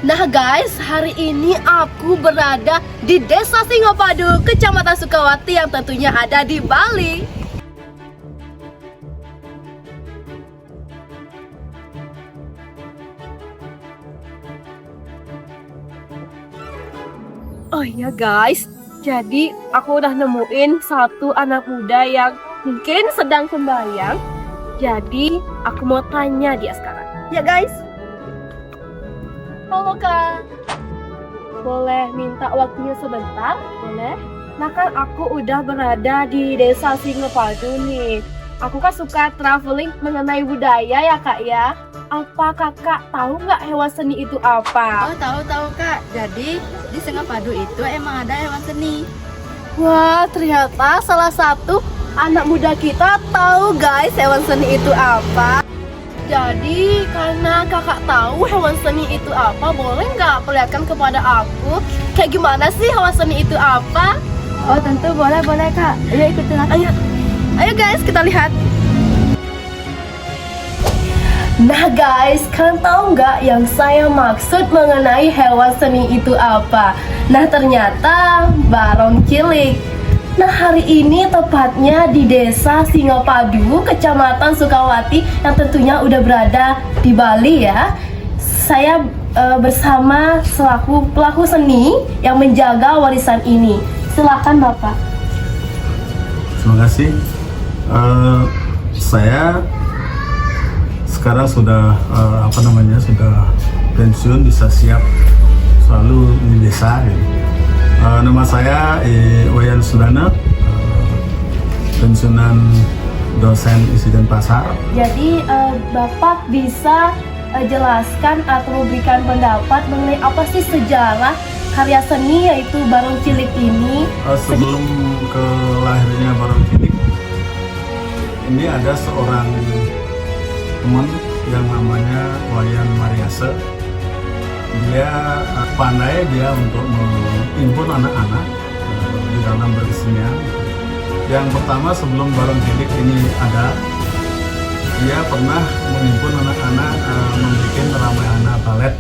Nah guys, hari ini aku berada di Desa Singopadu, Kecamatan Sukawati yang tentunya ada di Bali. Oh iya guys, jadi aku udah nemuin satu anak muda yang mungkin sedang sembahyang. Jadi aku mau tanya dia sekarang. Ya guys. Halo kak, boleh minta waktunya sebentar? Boleh? Nah kan aku udah berada di Desa Singopadu nih. Aku kan suka traveling mengenai budaya ya kak ya. Apa kakak tahu nggak hewan seni itu apa? Oh, tahu Kak. Jadi di Singopadu itu emang ada hewan seni. Wah, ternyata salah satu anak muda kita tahu guys hewan seni itu apa. Jadi karena kakak tahu hewan seni itu apa, boleh nggak perlihatkan kepada aku kayak gimana sih hewan seni itu apa? Oh, tentu boleh Kak. Ayo ikutin aku. Ayo guys, kita lihat. Nah guys, kalian tahu nggak yang saya maksud mengenai hewan seni itu apa? Nah ternyata barong cilik. Nah hari ini tepatnya di Desa Singopadu, Kecamatan Sukawati yang tentunya udah berada di Bali ya. Saya bersama selaku pelaku seni yang menjaga warisan ini. Silakan Bapak. Terima kasih. Saya sekarang sudah sudah pensiun, bisa siap selalu di desa. Gitu. Nama saya Wayan Sudana, pensiunan dosen isi Denpasar. Jadi Bapak bisa jelaskan atau memberikan pendapat mengenai apa sih sejarah karya seni yaitu barong cilik ini? Sebelum ke lahirnya barong cilik, ini ada seorang teman yang namanya Wayan Mariase. Dia pandai untuk menghimpun anak-anak di dalam berkesenian. Yang pertama sebelum barong cilik ini ada, dia pernah menghimpun anak-anak membuat Ramayana Balet.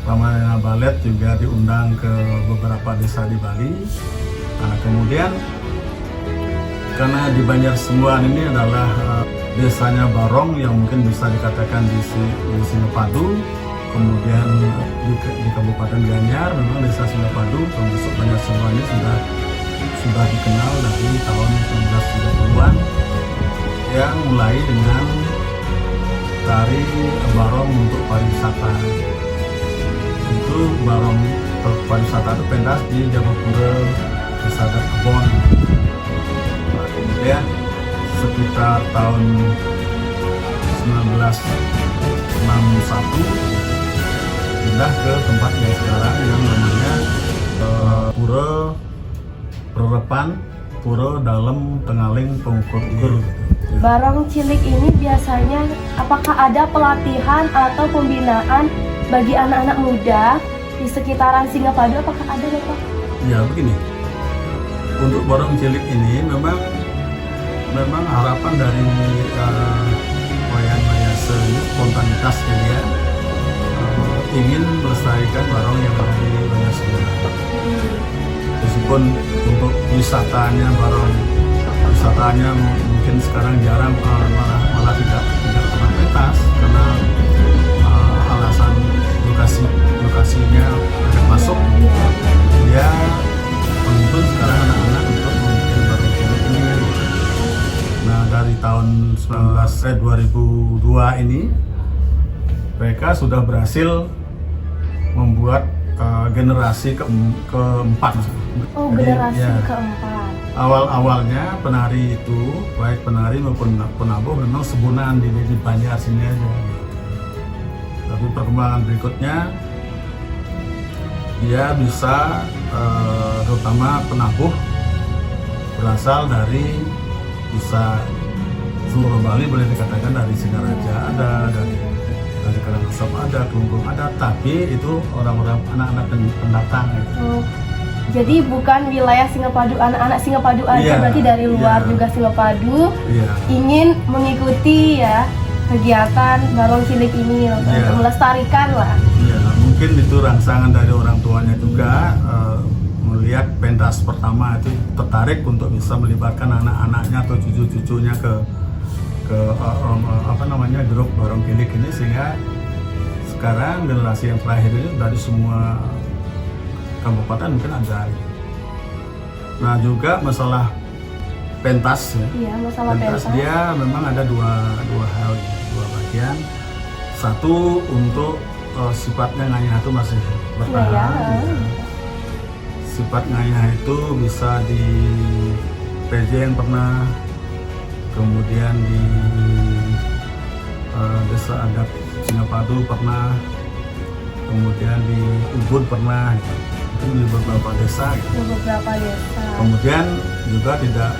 Ramayana Balet juga diundang ke beberapa desa di Bali. Nah, kemudian karena di Banjarsembuan ini adalah desanya Barong yang mungkin bisa dikatakan di Singopadu, kemudian di Kabupaten Gianyar memang desa Singopadu termasuk Banjarsembuan ini sudah dikenal dari tahun 1930-an yang mulai dengan tari Barong untuk pariwisata. Itu Barong pariwisata itu pentas di Jabapura, Desa Kebon. Nah, kemudian sekitar tahun 1961 pindah ke tempat yang sekarang yang namanya Pura Pererepan, Pura Dalem Tengaling Pengukur-ukur. Barong cilik ini biasanya apakah ada pelatihan atau pembinaan bagi anak-anak muda di sekitaran Singopadu? Apakah ada Bapak? Ya begini, untuk barong cilik ini memang harapan dari Wayan Mariase ini spontanitasnya dia ingin melestarikan barong yang ada di Banjarsembuan. Meskipun untuk wisatanya mungkin sekarang jarang, malah tidak pernah pentas karena alasan lokasinya agak masuk. Dia menuntut sekarang anak-anak untuk membuat barong cilik ini. Nah dari tahun 2002 ini mereka sudah berhasil membuat generasi keempat. Oh, jadi, generasi ya, keempat. Awal-awalnya penari itu baik penari maupun penabuh memang sebunan di Banjar sini aja. Tapi perkembangan berikutnya dia bisa terutama penabuh berasal dari bisa seluruh Bali, boleh dikatakan dari Singaraja ada, dari Karangasem ada, Kelungkung ada, tapi itu orang-orang anak-anak pendatang gitu. Oh, jadi bukan wilayah Singopadu, anak-anak Singopadu aja, Iya, berarti dari luar iya. juga Singopadu Iya. ingin mengikuti ya kegiatan barong cilik ini untuk Iya. melestarikan lah. Iya, mungkin mungkin itu rangsangan dari orang tuanya juga, melihat pentas pertama itu tertarik untuk bisa melibatkan anak-anaknya atau cucu-cucunya ke grup Barong Kilik ini, sehingga sekarang generasi yang terakhir ini dari semua kabupaten mungkin ada. Nah juga masalah pentas ya. Iya, masalah pentas. Dia memang ada dua hal, dua bagian. Satu untuk sifatnya ngayah itu masih bertahan. Iya. Sifat ngayah itu bisa di PJN pernah, kemudian di Desa Adat Singapadu pernah, kemudian di Ubud pernah, itu di beberapa desa. Di beberapa desa. Kemudian juga tidak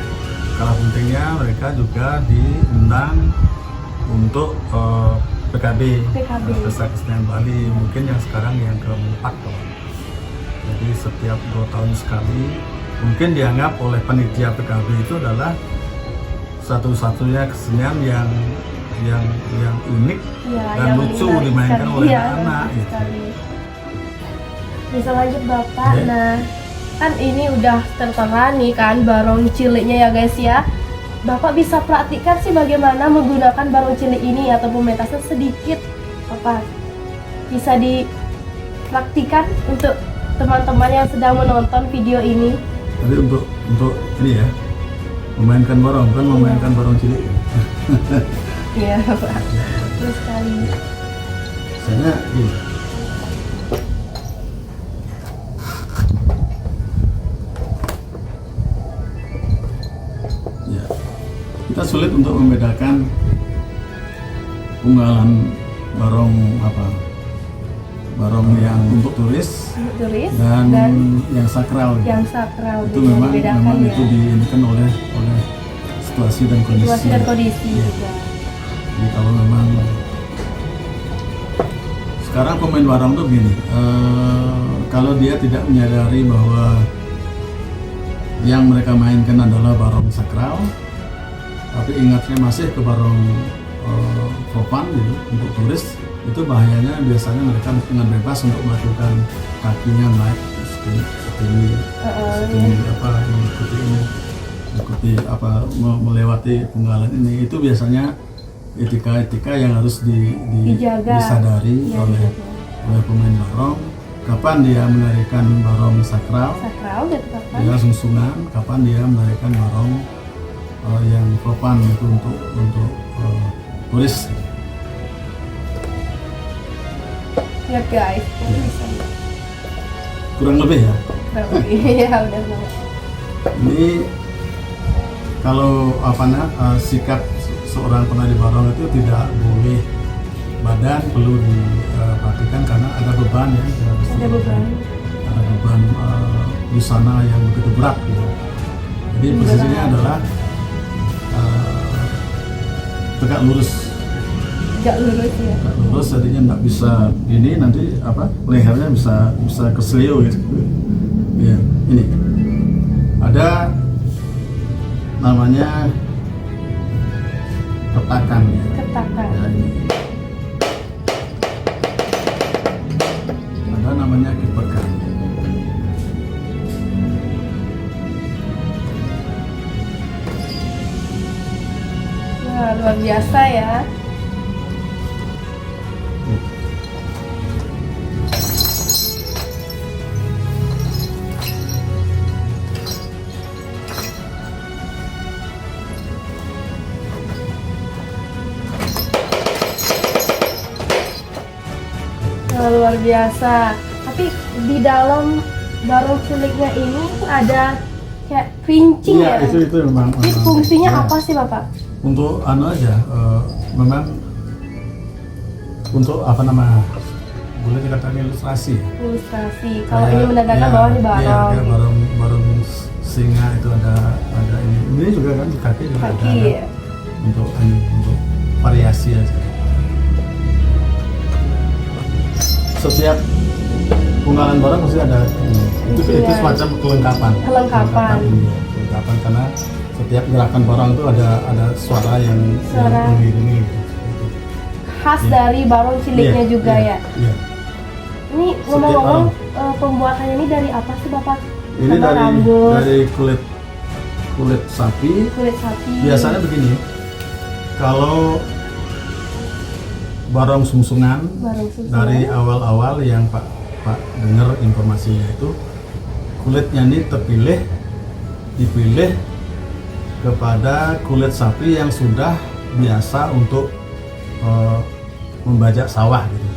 kalah pentingnya, mereka juga diundang untuk PKB. Pesta Kesenian Bali, mungkin yang sekarang yang keempat. Jadi setiap 2 tahun sekali, mungkin dianggap oleh panitia PKB itu adalah satu-satunya kesenian yang unik dan lucu dimainkan oleh anak-anak. Gitu. Bisa lanjut Bapak. Nah, kan ini udah tertera nih kan barong ciliknya ya guys ya. Bapak bisa praktikkan sih bagaimana menggunakan barong cilik ini atau pementasan sedikit, Bapak bisa dipraktikkan untuk teman-teman yang sedang menonton video ini. Jadi untuk ini ya, memainkan barong, kan memainkan barong cilik. Iya Pak, betul sekali. Misalnya ini. Ya, kita sulit untuk membedakan unggalan barong barong yang untuk turis dan yang sakral. Yang sakral itu memang ya. itu diindikan oleh situasi dan kondisi. Ya. Juga. Jadi kalau memang sekarang pemain barong tuh begini, kalau dia tidak menyadari bahwa yang mereka mainkan adalah barong sakral, tapi ingatnya masih ke barong propan gitu untuk turis, itu bahayanya biasanya mereka dengan bebas untuk melakukan kakinya naik melewati penggalan ini. Itu biasanya etika yang harus disadari oleh pemain barong. Kapan dia menarikan barong sakral dia sungsungan, kapan dia menarikan barong yang propan itu untuk turis. Ya guys, kurang lebih ya. Iya udah. Ini kalau sikap seorang penari barong itu tidak boleh badan perlu diperhatikan karena ada beban ya. Ada beban busana yang begitu berat gitu. Jadi posisinya adalah tegak lurus. Tegak lurus ya. Tegak lurus, jadinya nggak bisa ini, nanti lehernya bisa keselio gitu. Ya, ini ada namanya ketakan ya. Ya, ini. Ada namanya kipekan. Wah, luar biasa ya. Luar biasa. Tapi di dalam barong ciliknya ini ada kayak rincing ya. Itu memang. Ini fungsinya apa sih Bapak? Untuk memang untuk boleh dikatakan ilustrasi. Ilustrasi. Kalau ini menandakan bahwa ini barong. Iya, barong singa itu ada ini. Ini juga kan di kaki juga ada. Ya. Untuk variasi aja. Setiap penggalan barong pasti ada ini. Itu semacam kelengkapan karena setiap gerakan barong itu ada suara yang mengiringi. Khas dari barong ciliknya juga ya. Iya. Ini ngomong-ngomong, pembuatannya ini dari apa sih Bapak? Ini Sama dari rambut, kulit sapi. kulit sapi. Biasanya begini, kalau barong sungsungan Barong sungsungan. dari awal-awal yang Pak dengar informasinya itu, kulitnya ini dipilih kepada kulit sapi yang sudah biasa untuk membajak sawah gitu.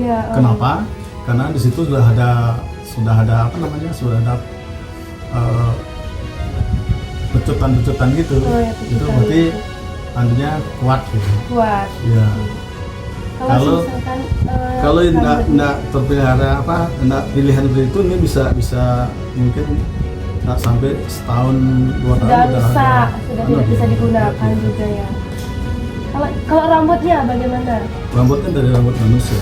Iya. Kenapa? Karena di situ sudah ada pecutan-pecutan gitu. Oh, ya, Itu pecutan berarti gitu. andunya kuat gitu. Kuat. Ya. Kalau Kalau- misalkan Kalau rambutnya- enggak terpelihara enggak pilihan seperti itu, ini bisa mungkin enggak sampai setahun 2 tahun sudah rusak, sudah tidak anu bisa gitu. digunakan juga ya. Kalau rambutnya bagaimana? Rambutnya dari rambut manusia.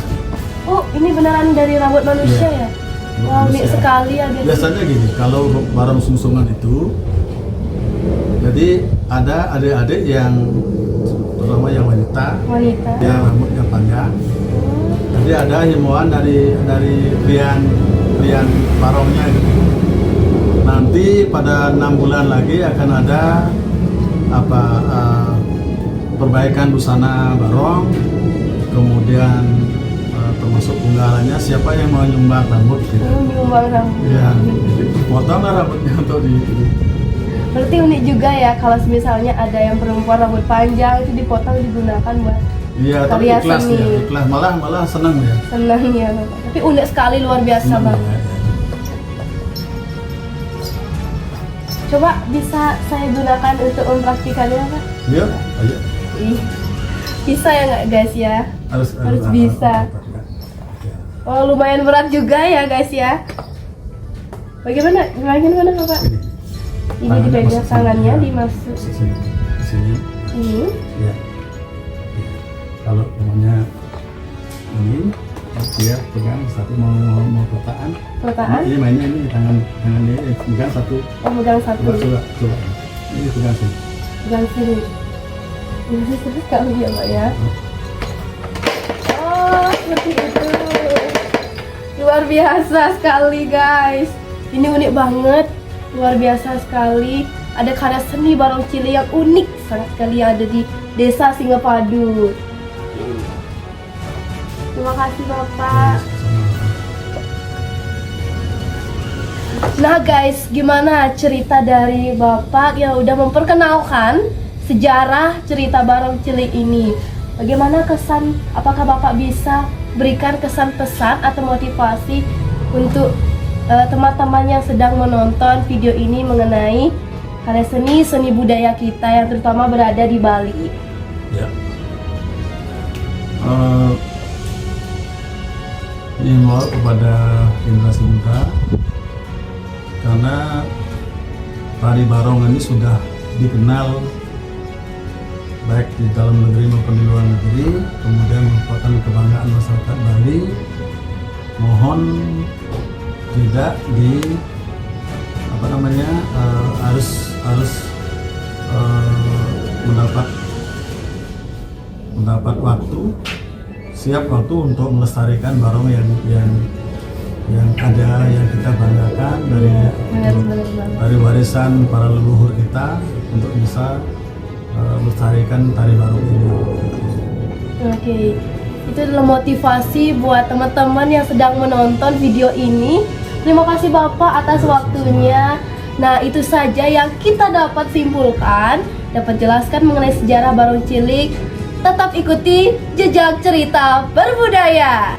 Oh, ini beneran dari rambut manusia Iya. ya? Rambut Wah, unik manusia. sekali ya guys. Biasanya gini, kalau barang sungsungan itu, jadi ada adik-adik yang terutama yang wanita, Wanita. yang rambutnya panjang. Jadi ada himbauan dari lian barongnya gitu. Nanti pada 6 bulan lagi akan ada perbaikan busana barong, kemudian termasuk unggalannya siapa yang mau nyumbang rambut gitu. Nyumbang rambut. Ya, jadi potonglah rambutnya untuk di Berarti unik juga ya kalau misalnya ada yang perempuan rambut panjang itu dipotong digunakan buat iya, tapi karya ikhlas seni. ya, ikhlas malah senang ya. senang ya Bapak. Tapi unik sekali, luar biasa Senang banget. ya. Coba bisa saya gunakan untuk mempraktikannya Pak? Yuk, ayo. Ih, bisa ya nggak guys ya? Harus bisa. Ya. Oh, lumayan berat juga ya guys ya. Bagaimana Bapak? Ini Tangannya dipegang masuk sini, tangannya, ya. dimasuk Masuk sini. Di sini. ini. Ya. Ya. Kalau namanya ini dia pegang satu mau peletaan. Peletaan? Ini mainnya ini tangan dia pegang satu. Oh, pegang satu. Coba. Ini pegang sini. Pegang sini. Ini seru sekali ya Pak ya. Oh, seperti itu. Luar biasa sekali guys. Ini unik banget. Luar biasa sekali. Ada karya seni barong cili yang unik sangat sekali yang ada di Desa Singapadu. Terima kasih Bapak. Nah guys, gimana cerita dari Bapak yang udah memperkenalkan sejarah cerita barong cili ini? Bagaimana kesan? Apakah Bapak bisa berikan kesan pesan atau motivasi untuk teman-teman yang sedang menonton video ini mengenai karya seni budaya kita yang terutama berada di Bali? Ya. Himbau kepada generasi muda, karena tari barong ini sudah dikenal baik di dalam negeri maupun di luar negeri, kemudian merupakan kebanggaan masyarakat Bali. Mohon tidak harus mendapat waktu, siap waktu untuk melestarikan barong yang ada, yang kita banggakan dari warisan para leluhur kita, untuk bisa melestarikan tari barong ini. Oke, itu adalah motivasi buat teman-teman yang sedang menonton video ini. Terima kasih Bapak atas waktunya. Nah, itu saja yang kita dapat simpulkan, dapat jelaskan mengenai sejarah barong cilik. Tetap ikuti jejak cerita berbudaya.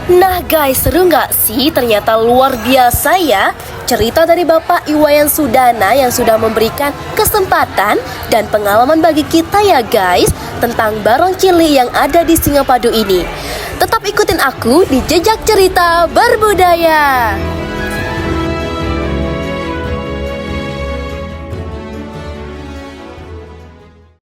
Nah guys, seru nggak sih? Ternyata luar biasa ya cerita dari Bapak Iwayan Sudana yang sudah memberikan kesempatan dan pengalaman bagi kita ya guys tentang barong cilik yang ada di Singapadu ini. Tetap ikutin aku di jejak cerita berbudaya.